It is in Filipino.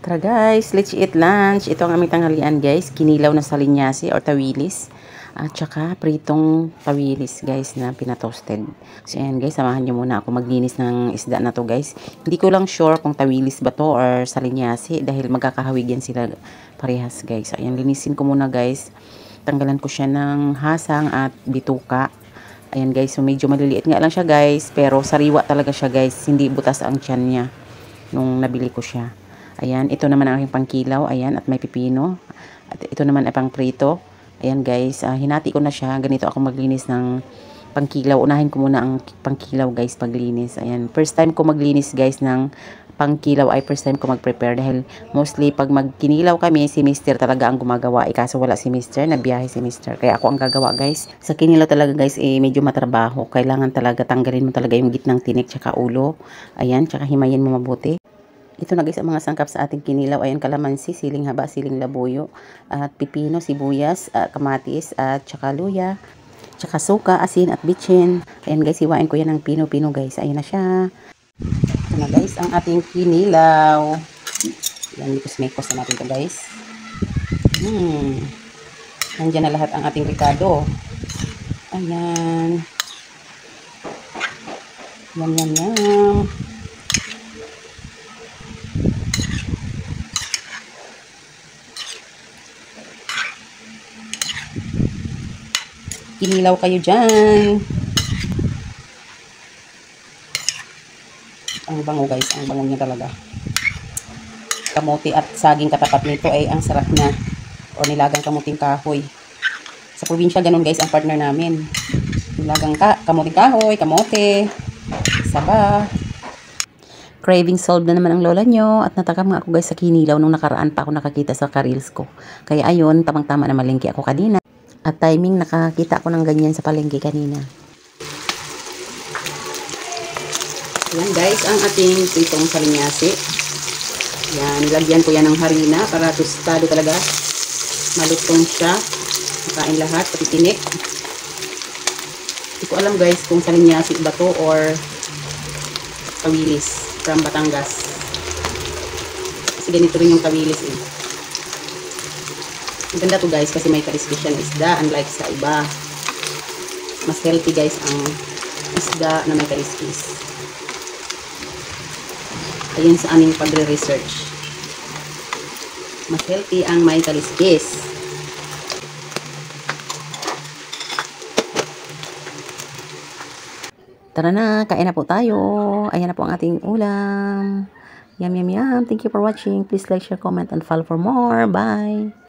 Tara guys, let's eat lunch. Ito ang aming tanghalian guys. Kinilaw na salinyasi or tawilis. At saka pritong tawilis guys na pinatoasted. So ayan guys, samahan nyo muna ako maglinis ng isda na to guys. Hindi ko lang sure kung tawilis ba to or salinyasi dahil magkakahawig yan sila parehas guys. So ayan, linisin ko muna guys. Tanggalan ko siya ng hasang at bituka. Ayan guys, so medyo maliliit nga lang siya guys. Pero sariwa talaga siya guys. Hindi butas ang tiyan niya nung nabili ko siya. Ayan, ito naman ang aking pangkilaw. Ayan, at may pipino. At ito naman ay pang prito. Ayan guys, hinati ko na siya. Ganito ako maglinis ng pangkilaw. Unahin ko muna ang pangkilaw guys paglinis. Ayan, first time ko maglinis guys ng pangkilaw ay first time ko mag-prepare. Dahil mostly pag magkinilaw kami, si mister talaga ang gumagawa. Kaso wala si mister, nabiyahe si mister. Kaya ako ang gagawa guys. Sa kinilaw talaga guys, medyo matrabaho. Kailangan talaga tanggalin mo talaga yung gitnang tinik tsaka ulo. Ayan, tsaka himayin mo mabuti. Ito na guys ang mga sangkap sa ating kinilaw. Ayan, kalamansi, siling haba, siling labuyo, at pipino, sibuyas, kamatis, at tsaka luya, tsaka suka, asin, at bitchin. Ayan guys, hiwain ko yan ng pino-pino guys. Ayan na siya. Ito na guys ang ating kinilaw. Ayan, likos-mekos na natin ito guys. Nandiyan na lahat ang ating ricado. Ayan. Yum. Kinilaw kayo dyan. Ang bango guys, ang bango niya talaga. Kamote at saging katapat nito ay ang sarap na. O nilagang kamuting kahoy. Sa probinsya ganun guys ang partner namin. Nilagang kamuting kahoy, kamote, saba. Craving solved na naman ang lola nyo. At natakam nga ako guys sa kinilaw nung nakaraan pa ako nakakita sa ka-reels ko. Kaya ayun, tamang-tama na malingki ako kanina. At timing, nakakita ko ng ganyan sa palengke kanina. Yan guys, ang ating pritong salinyasi. Yan, nilagyan ko yan ng harina para tostado talaga. Malutong siya. Makain lahat, pati tinik. Hindi ko alam guys kung salinyasi ba to or tawilis from Batangas. Kasi ganito rin yung tawilis eh. Maganda to guys kasi may karispis siya na isda unlike sa iba. Mas healthy guys ang isda na may karispis. Ayun sa aming pagre-research. Mas healthy ang may karispis. Tara na, kain na po tayo. Ayan na po ang ating ulam. Yum. Thank you for watching. Please like, share, comment, and follow for more. Bye!